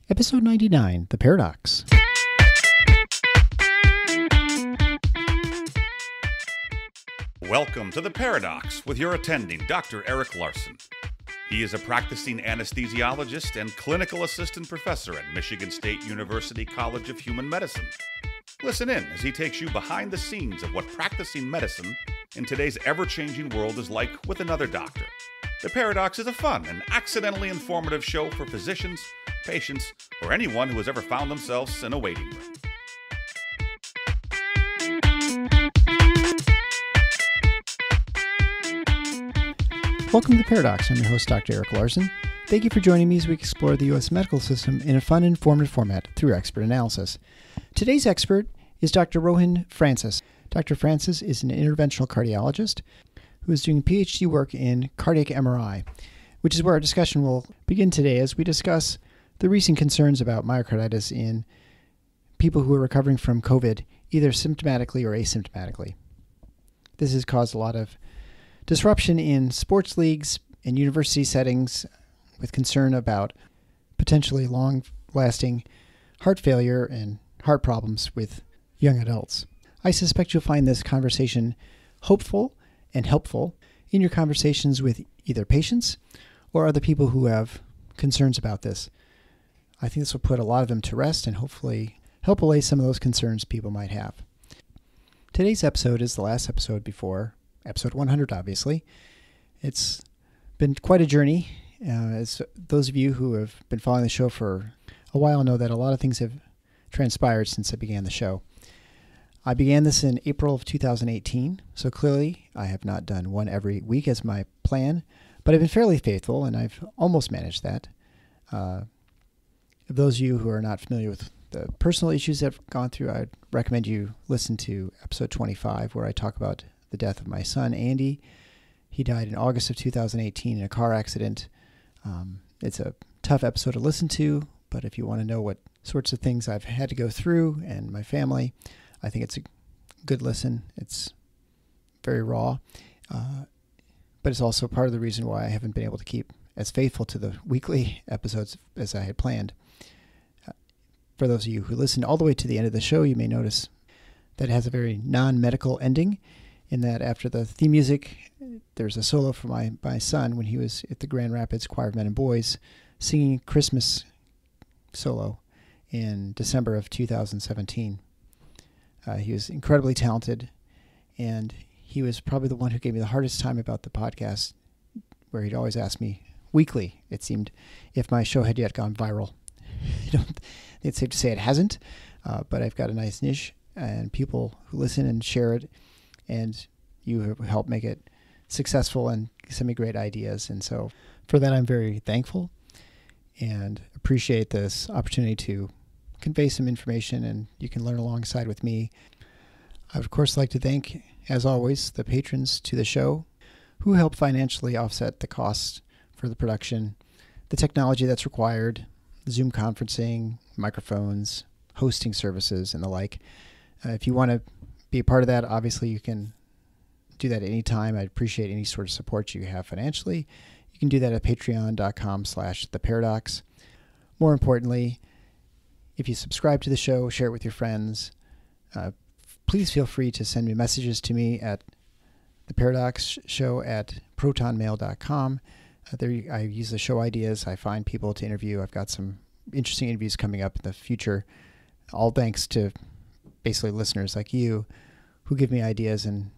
Episode 99, The Paradox. Welcome to The Paradox with your attending, Dr. Eric Larson. He is a practicing anesthesiologist and clinical assistant professor at Michigan State University College of Human Medicine. Listen in as he takes you behind the scenes of what practicing medicine in today's ever-changing world is like with another doctor. The Paradox is a fun and accidentally informative show for physicians, patients, or anyone who has ever found themselves in a waiting room. Welcome to The Paradox. I'm your host, Dr. Eric Larson. Thank you for joining me as we explore the U.S. medical system in a fun and informative format through expert analysis. Today's expert is Dr. Rohin Francis. Dr. Francis is an interventional cardiologist who is doing PhD work in cardiac MRI, which is where our discussion will begin today as we discuss the recent concerns about myocarditis in people who are recovering from COVID, either symptomatically or asymptomatically. This has caused a lot of disruption in sports leagues and university settings with concern about potentially long-lasting heart failure and heart problems with young adults. I suspect you'll find this conversation hopeful and helpful in your conversations with either patients or other people who have concerns about this. I think this will put a lot of them to rest and hopefully help allay some of those concerns people might have. Today's episode is the last episode before episode 100, obviously. It's been quite a journey. As those of you who have been following the show for a while know that a lot of things have transpired since I began the show. I began this in April of 2018, so clearly I have not done one every week as my plan, but I've been fairly faithful and I've almost managed that. Those of you who are not familiar with the personal issues I've gone through, I'd recommend you listen to episode 25, where I talk about the death of my son, Andy. He died in August of 2018 in a car accident. It's a tough episode to listen to, but if you want to know what sorts of things I've had to go through and my family, I think it's a good listen. It's very raw, but it's also part of the reason why I haven't been able to keep as faithful to the weekly episodes as I had planned. For those of you who listened all the way to the end of the show, you may notice that it has a very non-medical ending, in that after the theme music, there's a solo for my son when he was at the Grand Rapids Choir of Men and Boys singing Christmas solo in December of 2017. He was incredibly talented, and he was probably the one who gave me the hardest time about the podcast, where he'd always ask me weekly, it seemed, if my show had yet gone viral. It's safe to say it hasn't, but I've got a nice niche and people who listen and share it, and you have helped make it successful and send me great ideas. And so for that, I'm very thankful and appreciate this opportunity to convey some information, and you can learn alongside with me. I would, of course, like to thank, as always, the patrons to the show who help financially offset the costs for the production, the technology that's required, Zoom conferencing, microphones, hosting services, and the like. If you want to be a part of that, obviously you can do that anytime. I'd appreciate any sort of support you have financially. You can do that at patreon.com/theparadox. More importantly, if you subscribe to the show, share it with your friends. Please feel free to send me messages to me at theparadoxshow@protonmail.com. There I use the show ideas. I find people to interview. I've got some interesting interviews coming up in the future, all thanks to basically listeners like you who give me ideas and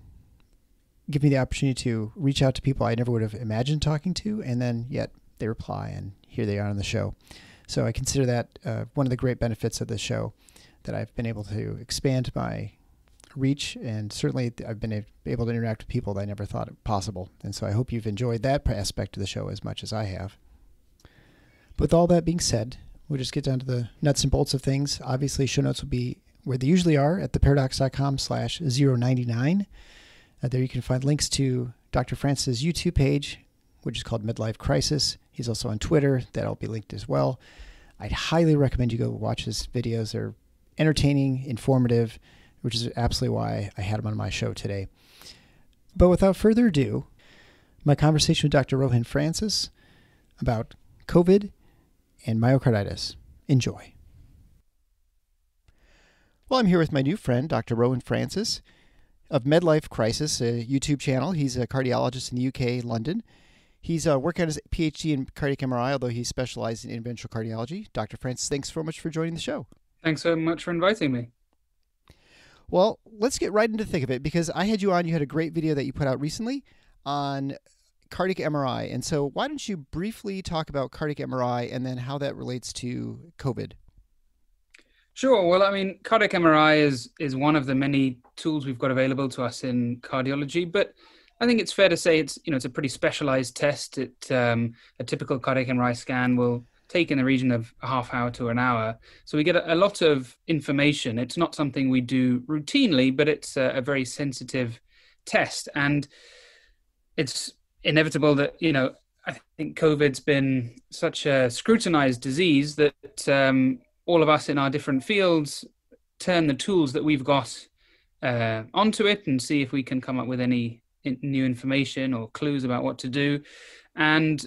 give me the opportunity to reach out to people I never would have imagined talking to, and then yet they reply, and here they are on the show. So I consider that one of the great benefits of the show, that I've been able to expand my reach, and certainly I've been able to interact with people that I never thought possible. And so I hope you've enjoyed that aspect of the show as much as I have. But with all that being said, we'll just get down to the nuts and bolts of things. Obviously, show notes will be where they usually are at theparadox.com/099. There you can find links to Dr. Francis' YouTube page, which is called Medlife Crisis. He's also on Twitter. That'll be linked as well. I'd highly recommend you go watch his videos. They're entertaining, informative, which is absolutely why I had him on my show today. But without further ado, my conversation with Dr. Rohin Francis about COVID and myocarditis Enjoy. Well, I'm here with my new friend, Dr. Rohin Francis of Medlife Crisis, a YouTube channel. He's a cardiologist in the UK, London. He's working on his PhD in cardiac MRI, although he's specialized in interventional cardiology. Dr. Francis, thanks so much for joining the show. Thanks so much for inviting me. Well, let's get right into the thick of it, because I had you on. You had a great video that you put out recently on cardiac MRI. And so why don't you briefly talk about cardiac MRI and then how that relates to COVID? Sure. Well, I mean, cardiac MRI is one of the many tools we've got available to us in cardiology, but I think it's fair to say it's a pretty specialized test. A typical cardiac MRI scan will take in the region of a half hour to an hour. So we get a lot of information. It's not something we do routinely, but it's a very sensitive test. And it's inevitable that, I think COVID's been such a scrutinized disease that all of us in our different fields turn the tools that we've got onto it and see if we can come up with any new information or clues about what to do. And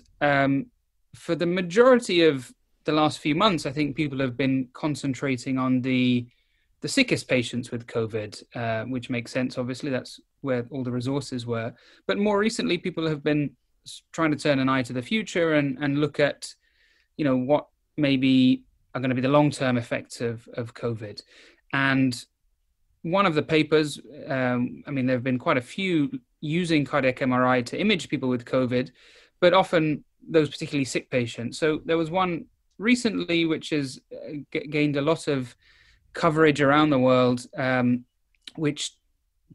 for the majority of the last few months, I think people have been concentrating on the sickest patients with COVID, which makes sense. Obviously, that's where all the resources were. But more recently, people have been trying to turn an eye to the future and look at, what maybe are going to be the long-term effects of COVID. And one of the papers, there have been quite a few using cardiac MRI to image people with COVID, but often those particularly sick patients. So there was one recently which has gained a lot of coverage around the world, which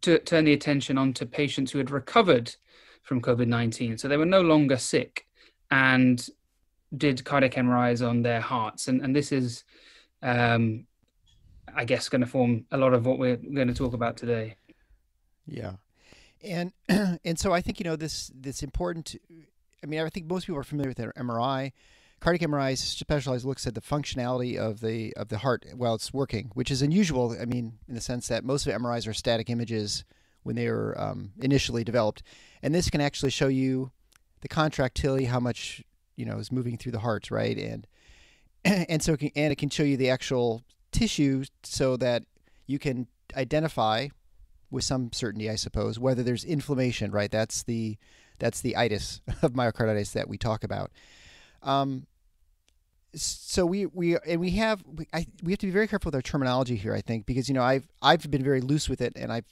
turned the attention onto patients who had recovered from COVID-19. So they were no longer sick and did cardiac MRIs on their hearts. And this is, I guess, going to form a lot of what we're going to talk about today. Yeah. And so I think, this important. I think most people are familiar with their MRI. Cardiac MRI specialized looks at the functionality of the heart while it's working, which is unusual. In the sense that most of MRIs are static images when they were initially developed, and this can actually show you the contractility, how much is moving through the heart, right? And so it can show you the actual tissue so that you can identify with some certainty, I suppose, whether there's inflammation, right? That's the itis of myocarditis that we talk about. So we have to be very careful with our terminology here, I think, because I've been very loose with it, and I'm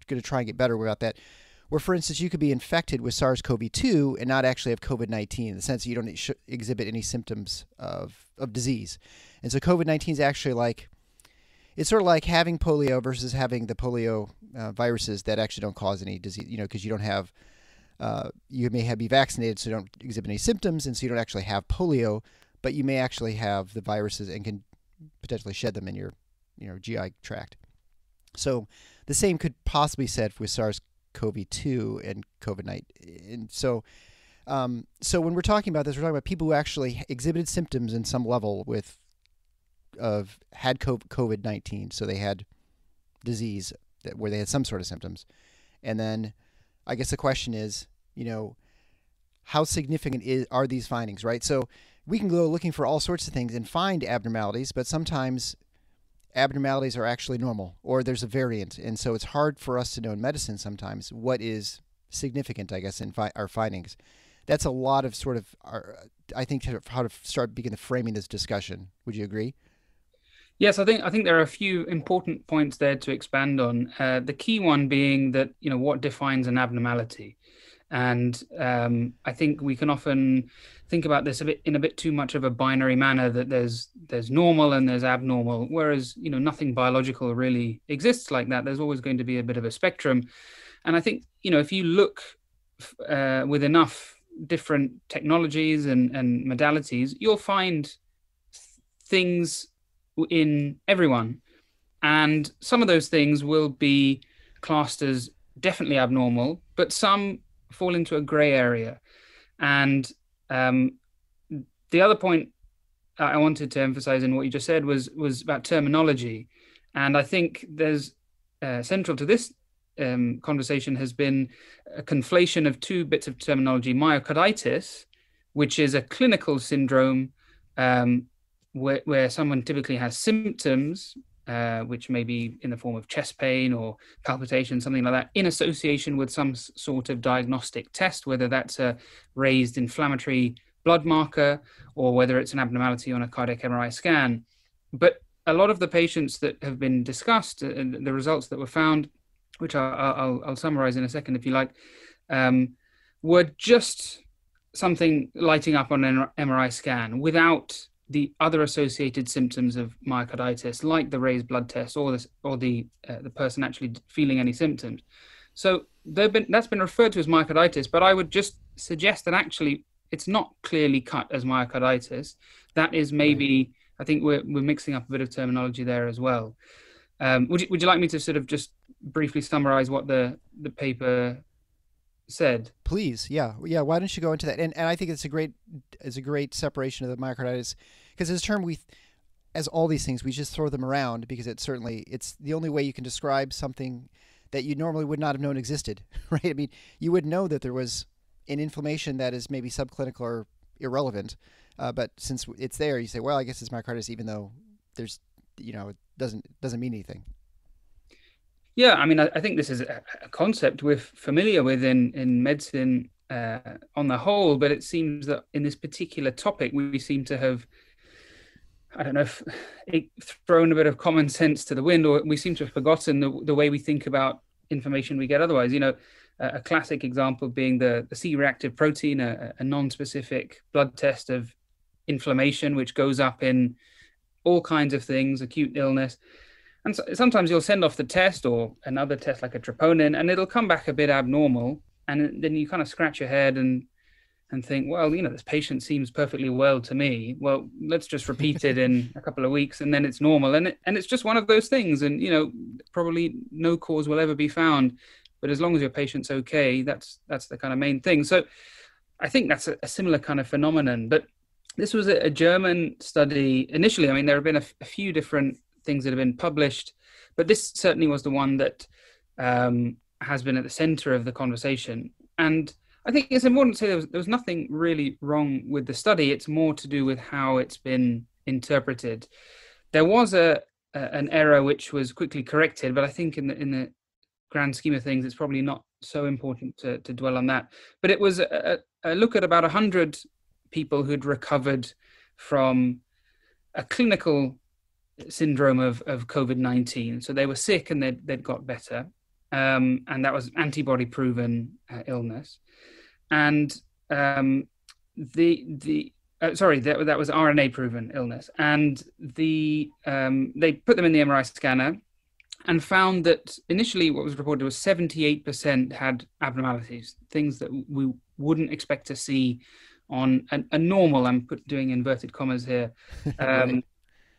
going to try and get better about that. Where, for instance, you could be infected with SARS-CoV-2 and not actually have COVID-19, in the sense that you don't exhibit any symptoms of disease. And so COVID-19 is actually it's sort of like having polio versus having the polio viruses that actually don't cause any disease, because you don't have, you may be vaccinated, so you don't exhibit any symptoms, and so you don't actually have polio, but you may actually have the viruses and can potentially shed them in your GI tract. So the same could possibly be said with SARS-CoV-2 and COVID-19. And so when we're talking about this, we're talking about people who actually exhibited symptoms in some level had COVID-19. So they had disease where they had some sort of symptoms. And then I guess the question is, how significant are these findings, right? So we can go looking for all sorts of things and find abnormalities, but sometimes abnormalities are actually normal, or there's a variant. And so it's hard for us to know in medicine sometimes what is significant, I guess, in our findings. That's a lot of sort of, I think, how to begin framing this discussion. Would you agree? Yes, I think there are a few important points there to expand on. The key one being that, what defines an abnormality. And I think we can often think about this in a bit too much of a binary manner, that there's normal and there's abnormal, whereas nothing biological really exists like that. There's always going to be a bit of a spectrum. And I think if you look with enough different technologies and modalities, you'll find things in everyone, and some of those things will be classed as definitely abnormal, but some fall into a gray area. And the other point I wanted to emphasize in what you just said was about terminology. And I think there's central to this conversation has been a conflation of two bits of terminology: myocarditis, which is a clinical syndrome where someone typically has symptoms, which may be in the form of chest pain or palpitation, something like that, in association with some sort of diagnostic test, whether that's a raised inflammatory blood marker or whether it's an abnormality on a cardiac MRI scan. But a lot of the patients that have been discussed, and the results that were found, which I'll summarize in a second if you like, were just something lighting up on an MRI scan without the other associated symptoms of myocarditis, like the raised blood test or the person actually feeling any symptoms. So that's been referred to as myocarditis, but I would just suggest that actually it's not clearly cut as myocarditis. That is maybe, I think we're mixing up a bit of terminology there as well. Would you like me to sort of just briefly summarize what the paper said? Please, yeah. Why don't you go into that? And I think it's a great separation of the myocarditis, because as a term, as all these things, we just throw them around because it's the only way you can describe something that you normally would not have known existed, right? I mean, you would know that there was an inflammation that is maybe subclinical or irrelevant, but since it's there, you say, well, I guess it's myocarditis, even though there's, it doesn't mean anything. Yeah, I mean, I think this is a concept we're familiar with in medicine on the whole, but it seems that in this particular topic, we seem to have, I don't know, if thrown a bit of common sense to the wind, or we seem to have forgotten the way we think about information we get otherwise. A classic example being the C-reactive protein, a non-specific blood test of inflammation, which goes up in all kinds of things, acute illness. And so sometimes you'll send off the test or another test like a troponin, and it'll come back a bit abnormal. And then you kind of scratch your head and think, well, this patient seems perfectly well to me. Well, let's just repeat it in a couple of weeks, and then it's normal. And it's just one of those things. And, probably no cause will ever be found. But as long as your patient's okay, that's the kind of main thing. So I think that's a similar kind of phenomenon. But this was a German study initially. I mean, there have been a few different things that have been published, but this certainly was the one that has been at the center of the conversation. And I think it's important to say there was nothing really wrong with the study. It's more to do with how it's been interpreted. There was an error which was quickly corrected, but I think in the grand scheme of things, it's probably not so important to dwell on that. But it was a look at about 100 people who'd recovered from a clinical syndrome of COVID-19. So they were sick and they'd got better. And that was antibody proven illness. And that was RNA proven illness. And they put them in the MRI scanner and found that initially what was reported was 78% had abnormalities, things that we wouldn't expect to see on a normal, I'm doing inverted commas here, Right.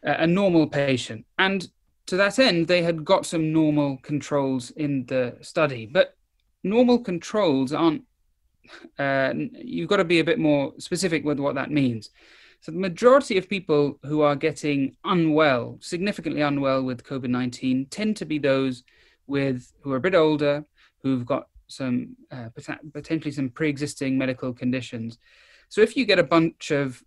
A normal patient. And to that end, they had got some normal controls in the study. But normal controls aren't, you've got to be a bit more specific with what that means. So the majority of people who are getting unwell, significantly unwell with COVID-19, tend to be those who are a bit older, who've got some potentially some pre-existing medical conditions. So if you get a bunch of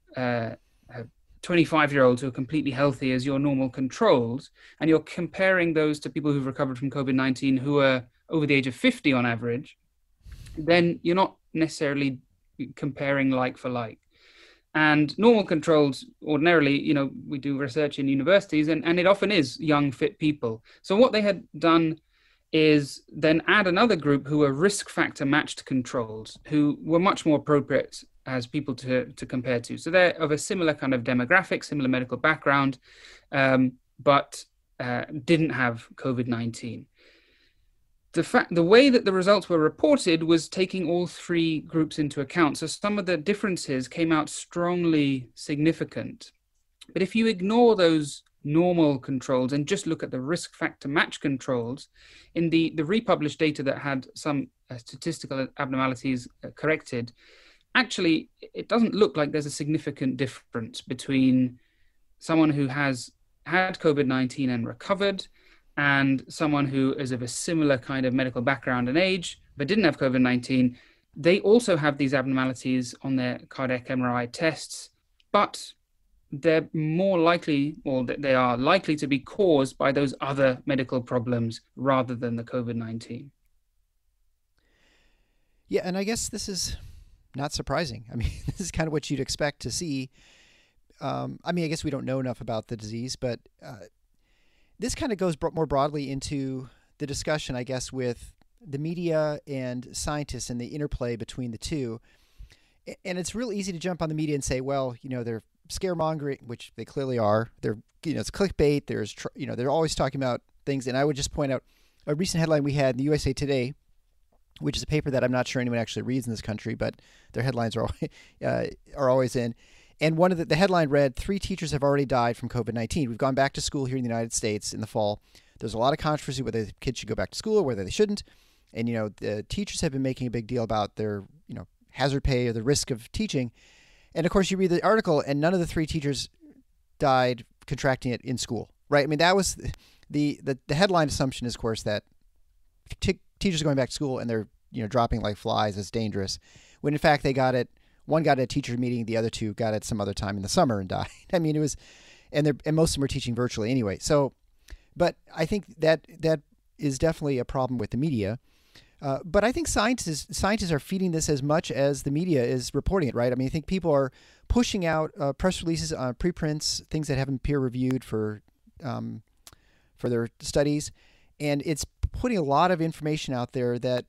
25-year-olds who are completely healthy as your normal controls, and you're comparing those to people who've recovered from COVID-19 who are over the age of 50 on average, then you're not necessarily comparing like for like. And normal controls, ordinarily, we do research in universities, and it often is young, fit people. So what they had done is then add another group who were risk factor matched controls, who were much more appropriate as people to compare to. So they're of a similar kind of demographic, similar medical background, but didn't have COVID-19. The way that the results were reported was taking all three groups into account. So some of the differences came out strongly significant. But if you ignore those normal controls and just look at the risk factor match controls, in the republished data that had some statistical abnormalities corrected, actually, it doesn't look like there's a significant difference between someone who has had COVID-19 and recovered and someone who is of a similar kind of medical background and age, but didn't have COVID-19. They also have these abnormalities on their cardiac MRI tests, but they're more likely, or that they are likely to be caused by those other medical problems rather than the COVID-19. Yeah, and I guess this is not surprising. I mean, this is kind of what you'd expect to see. I mean, I guess we don't know enough about the disease, but this kind of goes more broadly into the discussion, I guess, with the media and scientists and the interplay between the two. And it's real easy to jump on the media and say, well, they're scaremongering, which they clearly are. They're, it's clickbait. There's, they're always talking about things. And I would just point out a recent headline we had in the USA Today, which is a paper that I'm not sure anyone actually reads in this country, but their headlines are always in. And one of the headline read, 3 teachers have already died from COVID-19. We've gone back to school here in the United States in the fall. There's a lot of controversy whether the kids should go back to school or whether they shouldn't. And, the teachers have been making a big deal about their, hazard pay or the risk of teaching. And of course, you read the article and none of the 3 teachers died contracting it in school, right? I mean, that was the headline assumption is, of course, that teachers are going back to school and they're, dropping like flies is dangerous. When in fact they got it, one got it at a teacher meeting, the other 2 got it some other time in the summer and died. I mean, it was, and most of them were teaching virtually anyway. So, but I think that is definitely a problem with the media. But I think scientists are feeding this as much as the media is reporting it, right? I mean, I think people are pushing out press releases on preprints, things that haven't peer reviewed for their studies, and it's putting a lot of information out there that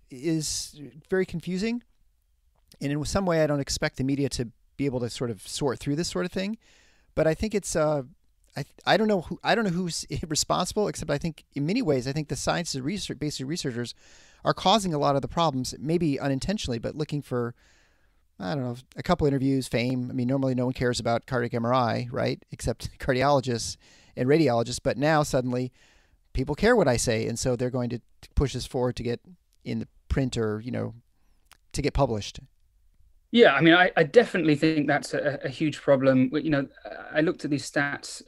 is very confusing. And in some way, I don't expect the media to be able to sort of sort through this sort of thing. But I think it's I don't know who's responsible, except I think in many ways, I think the science basic researchers are causing a lot of the problems, maybe unintentionally, but looking for, I don't know, a couple interviews, fame. I mean, normally no one cares about cardiac MRI, right? Except cardiologists and radiologists. But now suddenly people care what I say. And so they're going to push this forward to get in the print or, to get published. Yeah, I mean, I definitely think that's a huge problem. I looked at these stats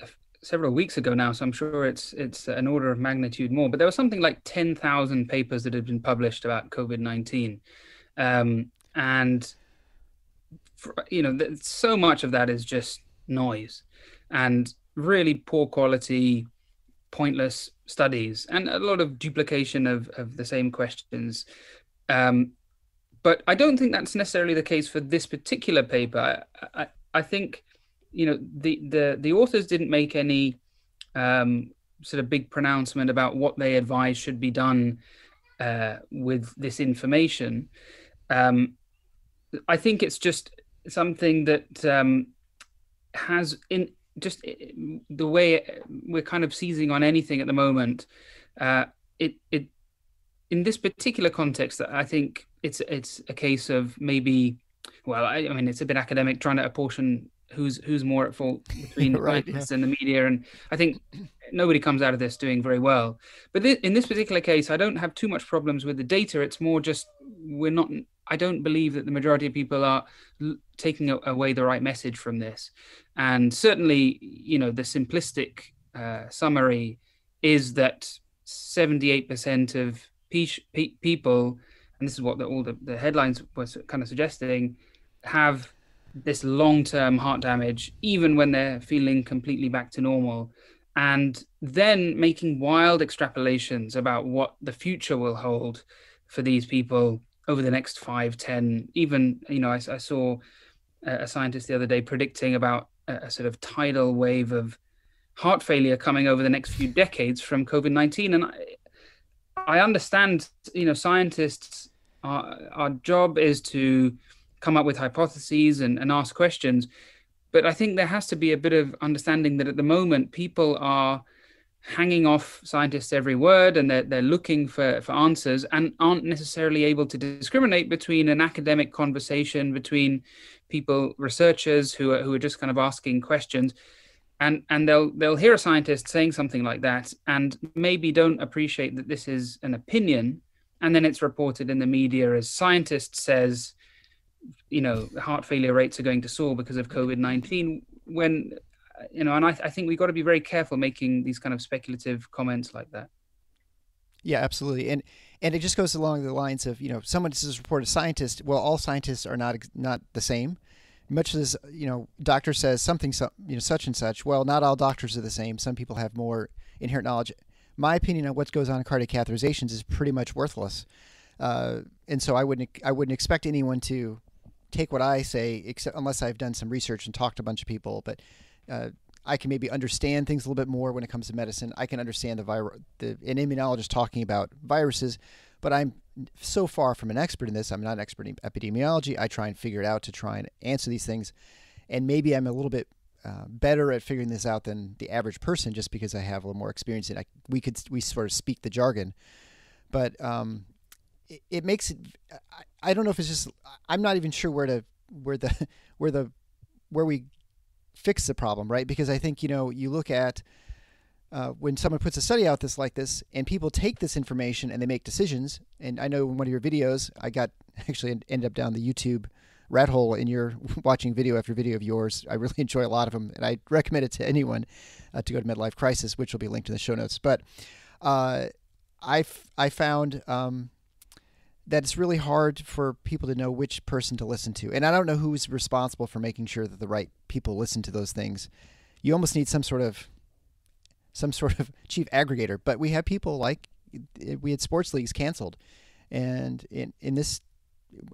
several weeks ago now, so I'm sure it's an order of magnitude more. But there was something like 10,000 papers that had been published about COVID-19, and so much of that is just noise and really poor quality, pointless studies, and a lot of duplication of the same questions. But I don't think that's necessarily the case for this particular paper. I think, the authors didn't make any sort of big pronouncement about what they advise should be done with this information. I think it's just something that has, in just the way we're kind of seizing on anything at the moment, in this particular context, I think it's a case of maybe, well, I mean, it's a bit academic trying to apportion who's more at fault between right, scientists and the media, and I think nobody comes out of this doing very well. But in this particular case, I don't have too much problems with the data. It's more just I don't believe that the majority of people are taking away the right message from this. And certainly, the simplistic summary is that 78% of people, and this is what all the headlines was kind of suggesting, have this long-term heart damage, even when they're feeling completely back to normal, and then making wild extrapolations about what the future will hold for these people over the next 5, 10, even, I saw a scientist the other day predicting about a sort of tidal wave of heart failure coming over the next few decades from COVID-19. And I understand, scientists, our job is to come up with hypotheses and ask questions. But I think there has to be a bit of understanding that at the moment, people are hanging off scientists' every word, and they're looking for answers and aren't necessarily able to discriminate between an academic conversation between people, researchers who are just kind of asking questions. And they'll hear a scientist saying something like that and maybe don't appreciate that this is an opinion. And then it's reported in the media as scientist says, heart failure rates are going to soar because of COVID-19, when, and I think we've got to be very careful making these kind of speculative comments like that. Yeah, absolutely. And it just goes along the lines of, someone just reported a scientist. Well, all scientists are not the same. much as, doctor says something, such and such. Well, not all doctors are the same. Some people have more inherent knowledge. My opinion on what goes on in cardiac catheterizations is pretty much worthless. And so I wouldn't expect anyone to take what I say, except unless I've done some research and talked to a bunch of people. But I can maybe understand things a little bit more when it comes to medicine. I can understand an immunologist talking about viruses, but I'm so far from an expert in this. I'm not an expert in epidemiology. I try and figure it out to try and answer these things. And maybe I'm a little bit better at figuring this out than the average person, just because I have a little more experience in it. We sort of speak the jargon, but it makes it. I don't know if it's just. I'm not even sure where we fix the problem, right? Because I think you look at when someone puts a study out like this, and people take this information and they make decisions. And I know in one of your videos, I ended up down the YouTube rat hole in your watching video after video of yours. I really enjoy a lot of them, and I recommend it to anyone to go to Medlife Crisis, which will be linked in the show notes. But I found that it's really hard for people to know which person to listen to, and I don't know who's responsible for making sure that the right people listen to those things. You almost need some sort of chief aggregator. But we have people we had sports leagues canceled, and in this.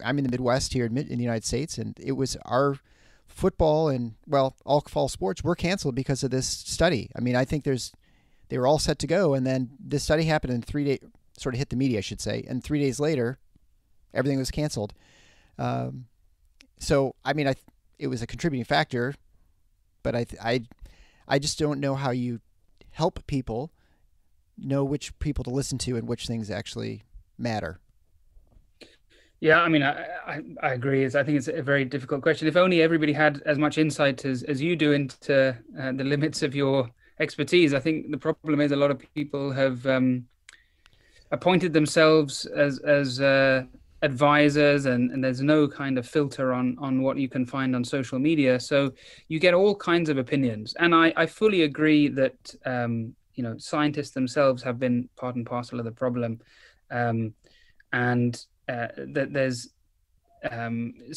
I'm in the Midwest here in the United States, and it was our football and, all fall sports were canceled because of this study. I mean, I think they were all set to go, and then this study happened in 3 days, sort of hit the media, I should say, and 3 days later, everything was canceled. So, I mean, it was a contributing factor, but I just don't know how you help people know which people to listen to and which things actually matter. Yeah, I mean, I agree. I think it's a very difficult question. If only everybody had as much insight as you do into the limits of your expertise. I think the problem is a lot of people have appointed themselves as advisors, and there's no kind of filter on what you can find on social media. So you get all kinds of opinions. And I fully agree that, scientists themselves have been part and parcel of the problem. That there's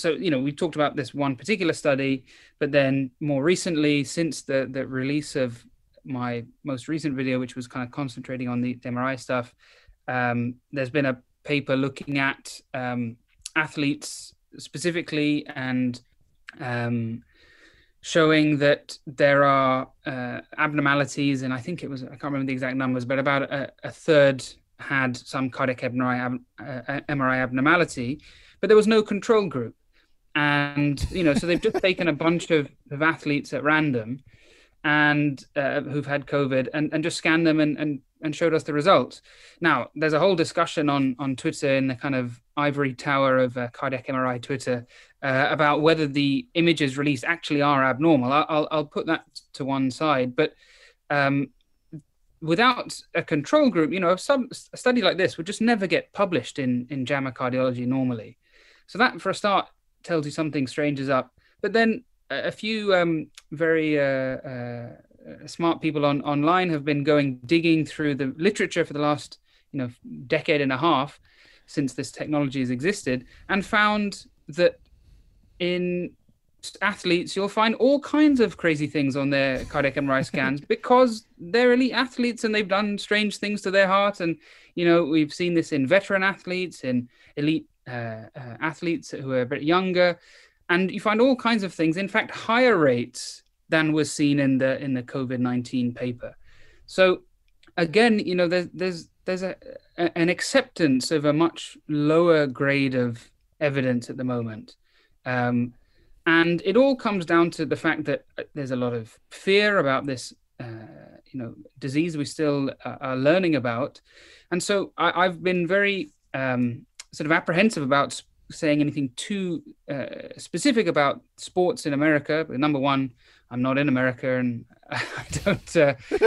we've talked about this one particular study, but then more recently, since the release of my most recent video, which was kind of concentrating on the MRI stuff, there's been a paper looking at athletes specifically, and showing that there are abnormalities, and I think I can't remember the exact numbers, but about a third had some cardiac MRI abnormality, but there was no control group. And, so they've just taken a bunch of athletes at random and who've had COVID and just scanned them and showed us the results. Now, there's a whole discussion on Twitter, in the kind of ivory tower of cardiac MRI Twitter, about whether the images released actually are abnormal. I'll put that to one side, but without a control group, a study like this would just never get published in JAMA Cardiology normally. So that, for a start, tells you something strange is up. But then a few very smart people online have been digging through the literature for the last decade and a half since this technology has existed, and found that in athletes, you'll find all kinds of crazy things on their cardiac MRI scans because they're elite athletes and they've done strange things to their heart. And, we've seen this in veteran athletes, in elite athletes who are a bit younger. And you find all kinds of things, in fact, higher rates than was seen in the COVID-19 paper. So again, there's an acceptance of a much lower grade of evidence at the moment. And it all comes down to the fact that there's a lot of fear about this, disease we still are learning about. And so I've been very sort of apprehensive about saying anything too specific about sports in America. But number one, I'm not in America, and I don't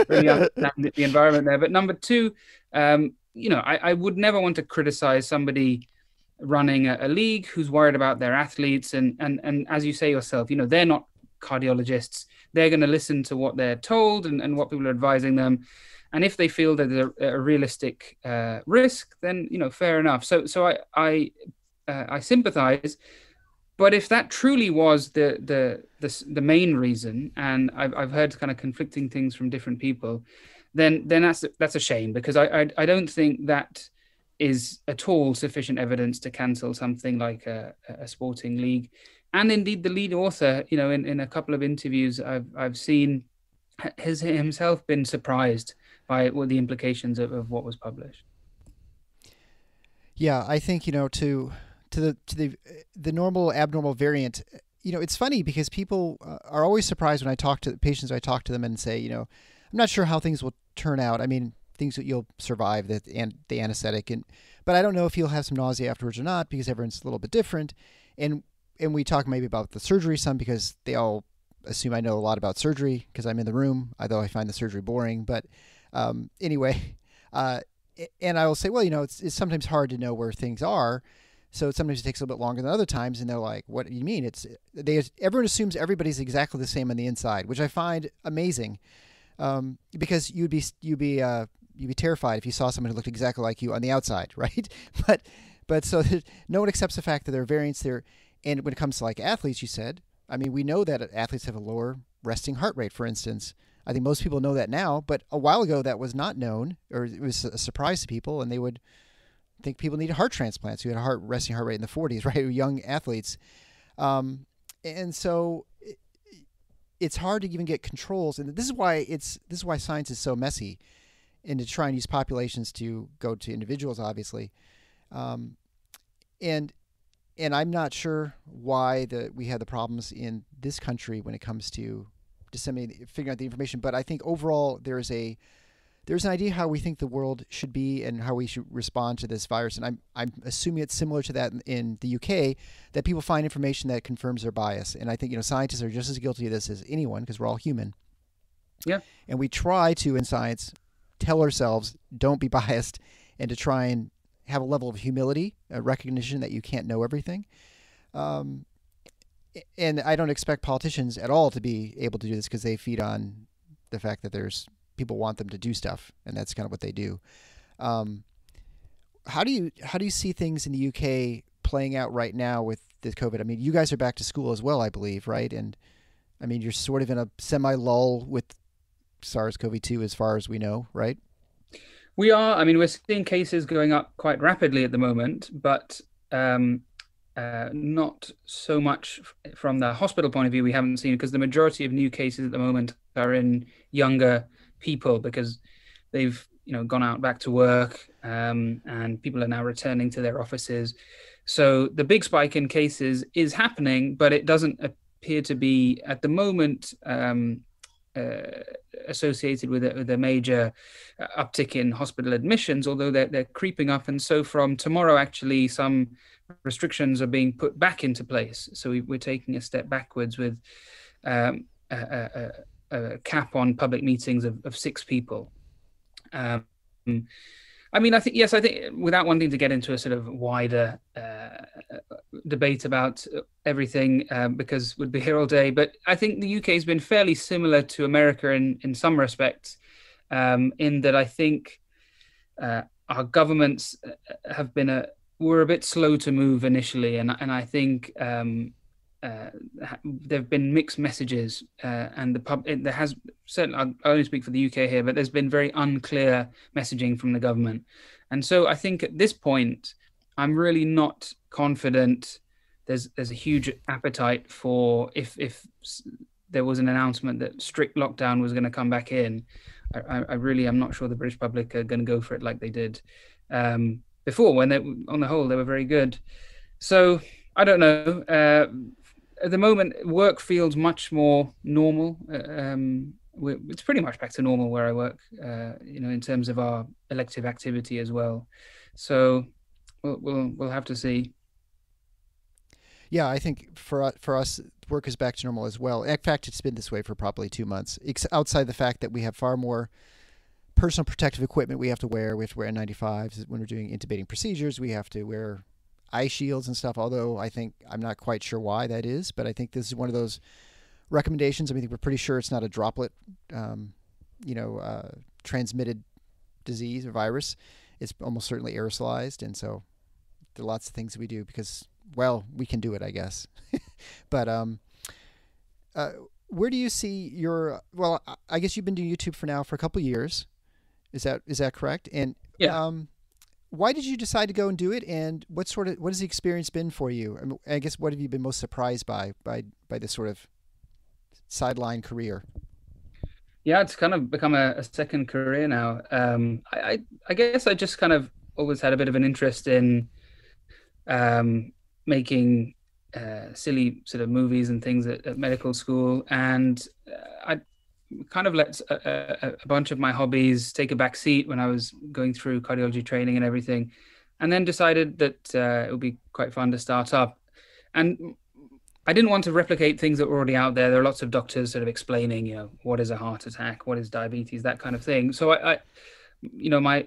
really understand the environment there. But number two, I would never want to criticize somebody running a league who's worried about their athletes, and as you say yourself, they're not cardiologists. They're going to listen to what they're told and what people are advising them, and if they feel that there's a realistic risk, then fair enough. So I sympathize, But if that truly was the main reason, and I've heard kind of conflicting things from different people, then that's a shame, because I don't think that is at all sufficient evidence to cancel something like a sporting league. And indeed, the lead author, in a couple of interviews I've seen, has himself been surprised by the implications of what was published. Yeah, I think, to the normal abnormal variant, it's funny because people are always surprised when I talk to patients. I talk to them and say, I'm not sure how things will turn out. I mean, things that you'll survive the anesthetic, but I don't know if you'll have some nausea afterwards or not, because everyone's a little bit different. And we talk maybe about the surgery some, because they all assume I know a lot about surgery because I'm in the room, although I find the surgery boring. But anyway, and I will say, well, it's sometimes hard to know where things are. So sometimes it takes a little bit longer than other times. And they're like, what do you mean? Everyone assumes everybody's exactly the same on the inside, which I find amazing. Because you'd be terrified if you saw someone who looked exactly like you on the outside, right? But so no one accepts the fact that there are variants there. And when it comes to like athletes, you said, I mean, we know that athletes have a lower resting heart rate, for instance. I think most people know that now, but a while ago that was not known, or it was a surprise to people, and they would think people needed heart transplants who had a resting heart rate in the 40s, right? Young athletes. And so it's hard to even get controls. And this is why science is so messy, and to try and use populations to go to individuals, obviously. And I'm not sure why we have the problems in this country when it comes to figuring out the information. But I think overall there's an idea how we think the world should be and how we should respond to this virus. And I'm assuming it's similar to that in the UK, that people find information that confirms their bias. And I think, scientists are just as guilty of this as anyone, because we're all human. Yeah. And we try to, in science, tell ourselves, don't be biased, and to try and have a level of humility, a recognition that you can't know everything. And I don't expect politicians at all to be able to do this, because they feed on the fact that people want them to do stuff, and that's kind of what they do. How do you see things in the UK playing out right now with the COVID? I mean, you guys are back to school as well, I believe, right? And I mean, you're sort of in a semi-lull with SARS-CoV-2 as far as we know, right? We are. I mean, we're seeing cases going up quite rapidly at the moment, but not so much from the hospital point of view. We haven't seen, because the majority of new cases at the moment are in younger people, because they've gone out back to work, and people are now returning to their offices. So the big spike in cases is happening, but it doesn't appear to be at the moment associated with a major uptick in hospital admissions, although they're creeping up. And so from tomorrow, actually, some restrictions are being put back into place. So we're taking a step backwards with a cap on public meetings of 6 people. I mean, I think without wanting to get into a sort of wider debate about everything, because we'd be here all day, but I think the UK has been fairly similar to America in some respects, in that I think our governments were a bit slow to move initially, and I think there have been mixed messages, and there has certainly, I only speak for the UK here, but there's been very unclear messaging from the government. And so I think at this point, I'm really not confident there's a huge appetite for, if there was an announcement that strict lockdown was going to come back in, I really am not sure the British public are going to go for it like they did before, when on the whole, they were very good. So I don't know. At the moment, work feels much more normal. It's pretty much back to normal where I work, in terms of our elective activity as well. So we'll have to see. Yeah, I think for us, work is back to normal as well. In fact, it's been this way for probably 2 months, outside the fact that we have far more personal protective equipment we have to wear. We have to wear N95s when we're doing intubating procedures. We have to wear eye shields and stuff, although I'm not quite sure why that is, but I think this is one of those recommendations. I mean, we're pretty sure it's not a droplet, transmitted disease or virus. It's almost certainly aerosolized. And so there are lots of things we do because well, we can do it, I guess. But where do you see your, well, I guess you've been doing YouTube for a couple of years. Is that correct? And Yeah. why did you decide to go and do it? And what has the experience been for you? I mean, I guess what have you been most surprised by this sort of sideline career? Yeah, it's kind of become a second career now. I guess I just kind of always had a bit of an interest in making silly sort of movies and things at medical school, and I kind of let a bunch of my hobbies take a back seat when I was going through cardiology training and everything, and then decided that it would be quite fun to start up. And I didn't want to replicate things that were already out there. There are lots of doctors sort of explaining, what is a heart attack, what is diabetes, that kind of thing. So my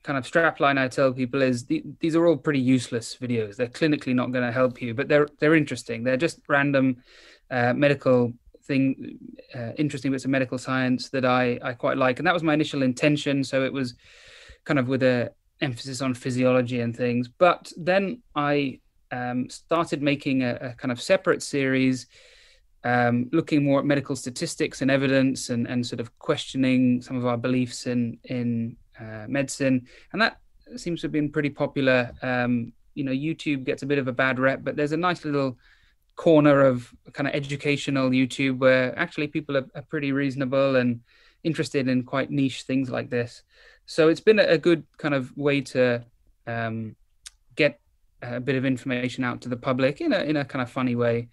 kind of strap line I tell people is these are all pretty useless videos. They're clinically not going to help you, but they're interesting. They're just random medical interesting bits of medical science that I quite like. And that was my initial intention. So it was kind of with a emphasis on physiology and things. But then I started making a kind of separate series looking more at medical statistics and evidence and sort of questioning some of our beliefs in medicine. And that seems to have been pretty popular. YouTube gets a bit of a bad rep, but there's a nice little corner of kind of educational YouTube where actually people are pretty reasonable and interested in quite niche things like this. So it's been a good kind of way to get a bit of information out to the public in a kind of funny way.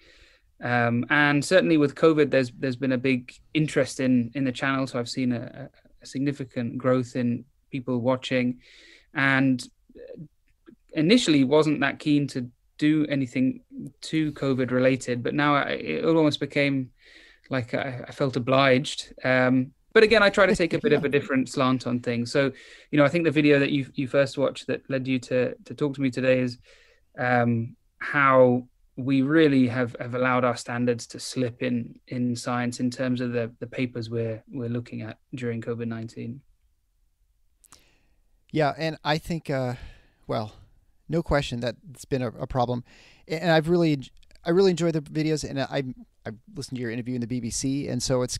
And certainly with COVID, there's been a big interest in the channel. So I've seen a significant growth in people watching, and initially wasn't that keen to do anything too COVID related, but now it almost became like I felt obliged. But again, I try to take a bit of a different slant on things. So, I think the video that you first watched that led you to talk to me today is how we really have allowed our standards to slip in science in terms of the papers we're looking at during COVID-19. Yeah, and I think, no question that it's been a problem, and I really enjoy the videos, and I've listened to your interview in the BBC, and so it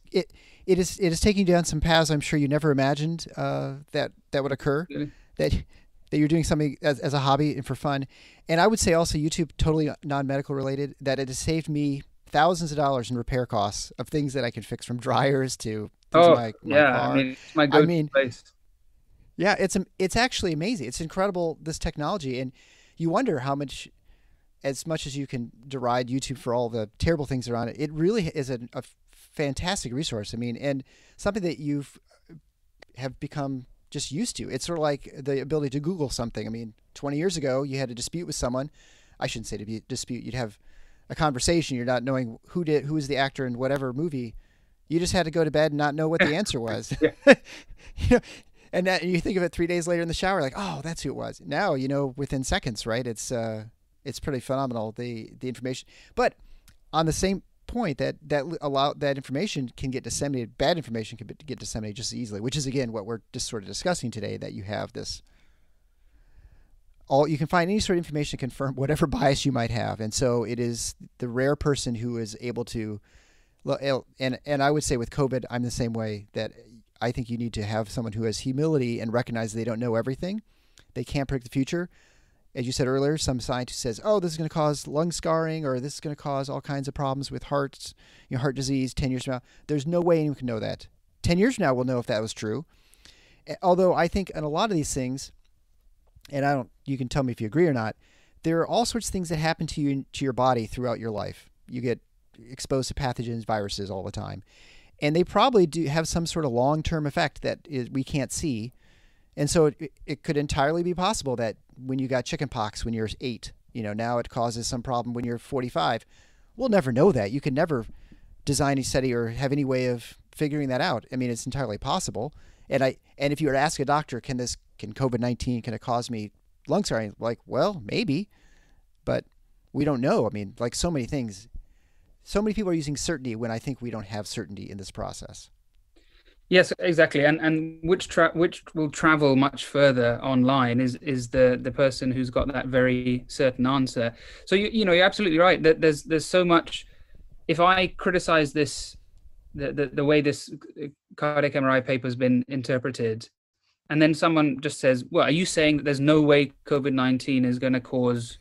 is taking you down some paths I'm sure you never imagined that would occur, Really? that you're doing something as a hobby and for fun. And I would say also YouTube, totally non-medical related, that it has saved me thousands of dollars in repair costs of things that I can fix, from dryers to my car. I mean, it's my go-to place. Yeah, it's actually amazing. It's incredible, this technology, and you wonder how much, as much as you can deride YouTube for all the terrible things that are on it, it really is a fantastic resource. I mean, and something that have become just used to. It's sort of like the ability to Google something. I mean, 20 years ago, you had a dispute with someone. I shouldn't say to be a dispute. You'd have a conversation. You're not knowing who was the actor in whatever movie. You just had to go to bed and not know what the answer was. And that, you think of it 3 days later in the shower, like, oh, that's who it was. Now, within seconds, right? It's pretty phenomenal, the information. But on the same point, that information can get disseminated, bad information can get disseminated just as easily, which is, again, what we're just sort of discussing today, that you have this, you can find any sort of information to confirm whatever bias you might have. And so it is the rare person who is able to, and I would say with COVID, I'm the same way, that I think you need to have someone who has humility and recognize they don't know everything. They can't predict the future. As you said earlier, some scientist says, oh, this is going to cause lung scarring, or this is going to cause all kinds of problems with heart disease 10 years from now. There's no way anyone can know that. 10 years from now, we'll know if that was true. Although I think in a lot of these things, and you can tell me if you agree or not, there are all sorts of things that happen to you, to your body throughout your life. You get exposed to pathogens, viruses all the time. And they probably do have some sort of long-term effect that we can't see. And so it could entirely be possible that when you got chickenpox when you're 8, now it causes some problem when you're 45. We'll never know that. You can never design a study or have any way of figuring that out. I mean, it's entirely possible. And if you were to ask a doctor, can COVID-19, can it cause me lung scarring? Like, well, maybe, but we don't know. I mean, like so many things. So many people are using certainty when I think we don't have certainty in this process. Yes, exactly, and which will travel much further online is the person who's got that very certain answer. So you're absolutely right that there's so much. If I criticize this, the way this cardiac MRI paper has been interpreted, and then someone just says, "Well, are you saying that there's no way COVID-19 is going to cause,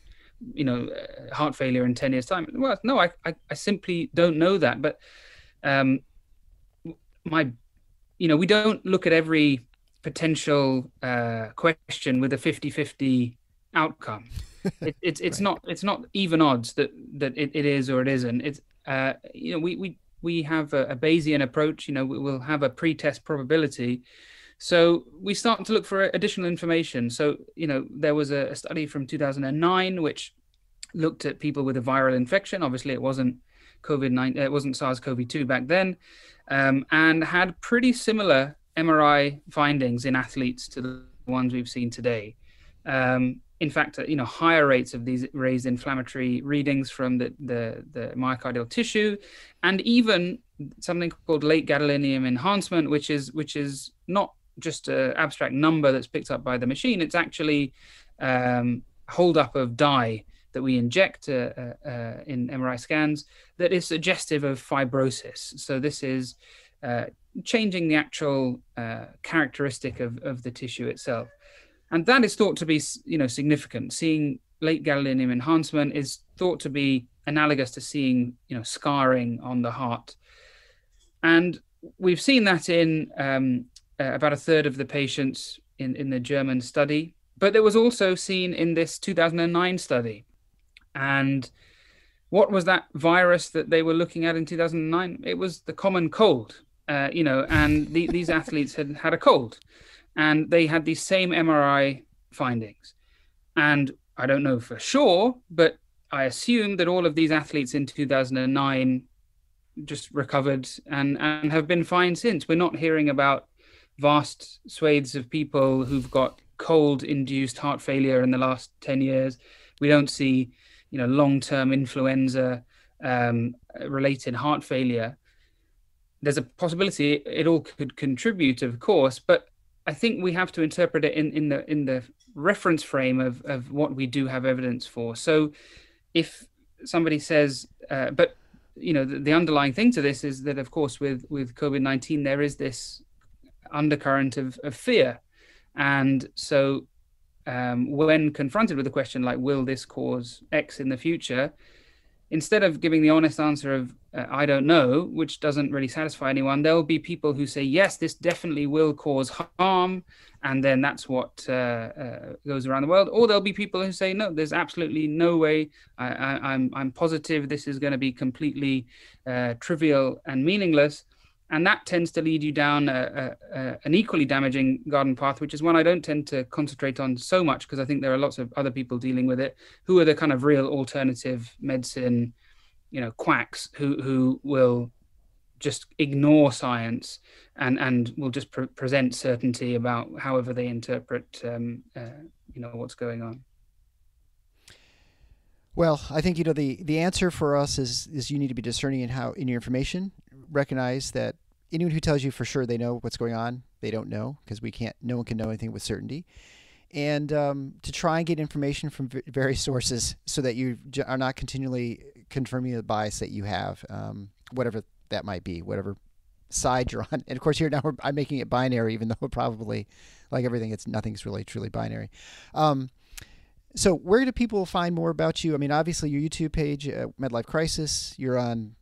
heart failure in 10 years' time?" Well, no, I simply don't know that, but um, my we don't look at every potential question with a 50-50 outcome. It's Right. not even odds that it is or it isn't. It's we have a Bayesian approach. We'll have a pre-test probability. So we start to look for additional information. So there was a study from 2009 which looked at people with a viral infection. Obviously, it wasn't COVID-19, it wasn't SARS-CoV-2 back then, and had pretty similar MRI findings in athletes to the ones we've seen today. In fact, higher rates of these raised inflammatory readings from the myocardial tissue, and even something called late gadolinium enhancement, which is not just an abstract number that's picked up by the machine. It's actually holdup of dye that we inject in MRI scans that is suggestive of fibrosis. So this is changing the actual characteristic of the tissue itself. And that is thought to be, significant. Seeing late gadolinium enhancement is thought to be analogous to seeing, scarring on the heart. And we've seen that in about a third of the patients in the German study. But it was also seen in this 2009 study. And what was that virus that they were looking at in 2009? It was the common cold, and these athletes had a cold, and they had these same MRI findings. And I don't know for sure, but I assume that all of these athletes in 2009 just recovered and have been fine since. We're not hearing about vast swathes of people who've got cold-induced heart failure in the last 10 years. We don't see long-term influenza related heart failure. There's a possibility it all could contribute, of course, but I think we have to interpret it in the reference frame of what we do have evidence for. So if somebody says, but the underlying thing to this is that, of course, with COVID-19, there is this undercurrent of fear. And so when confronted with a question like, will this cause X in the future, instead of giving the honest answer of, I don't know, which doesn't really satisfy anyone, there'll be people who say, yes, this definitely will cause harm. And then that's what goes around the world. Or there'll be people who say, no, there's absolutely no way. I'm positive this is going to be completely trivial and meaningless. And that tends to lead you down an equally damaging garden path, which is one I don't tend to concentrate on so much because I think there are lots of other people dealing with it who are the kind of real alternative medicine, quacks who will just ignore science and will just present certainty about however they interpret, what's going on. Well, I think the answer for us is you need to be discerning in your information. Recognize that anyone who tells you for sure they know what's going on, they don't know, because no one can know anything with certainty. And to try and get information from various sources so that you are not continually confirming the bias that you have, whatever that might be, whatever side you're on. And of course, here now I'm making it binary, even though probably, like everything, nothing's really truly binary. So where do people find more about you? I mean, obviously your YouTube page, Medlife Crisis, you're on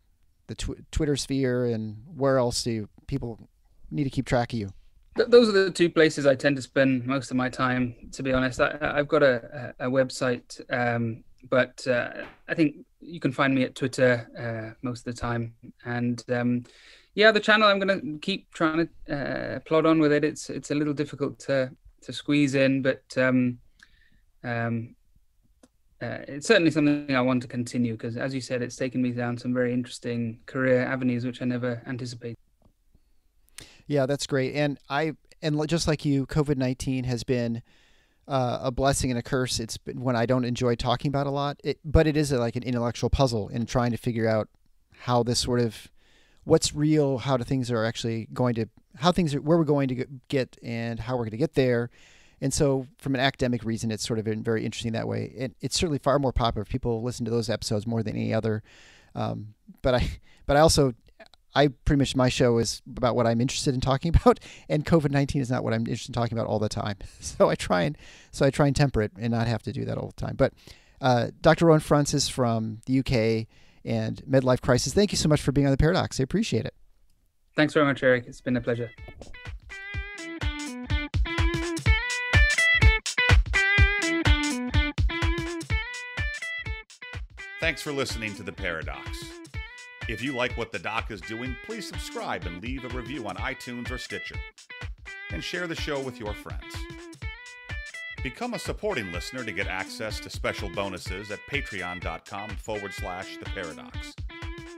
the Twitter sphere, and where else do people need to keep track of you? Those are the two places I tend to spend most of my time, to be honest. I've got a website, but I think you can find me at Twitter most of the time. And the channel, I'm going to keep trying to plod on with it. It's a little difficult to squeeze in, but it's certainly something I want to continue because, as you said, it's taken me down some very interesting career avenues which I never anticipated. Yeah, that's great. And just like you, COVID-19 has been a blessing and a curse. It's been one I don't enjoy talking about a lot, but it is like an intellectual puzzle in trying to figure out how this what's real, how things are actually going to how things are, where we're going to get and how we're going to get there. And so from an academic reason, it's sort of been very interesting that way. And it's certainly far more popular. People listen to those episodes more than any other. But I pretty much, my show is about what I'm interested in talking about, and COVID-19 is not what I'm interested in talking about all the time. So I try and temper it and not have to do that all the time. But Dr. Rohin Francis from the UK and Medlife Crisis, thank you so much for being on The Paradox. I appreciate it. Thanks very much, Eric. It's been a pleasure. Thanks for listening to The Paradox. If you like what the doc is doing, please subscribe and leave a review on iTunes or Stitcher. And share the show with your friends. Become a supporting listener to get access to special bonuses at patreon.com/theparadox.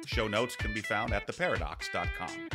Show notes can be found at theparadox.com.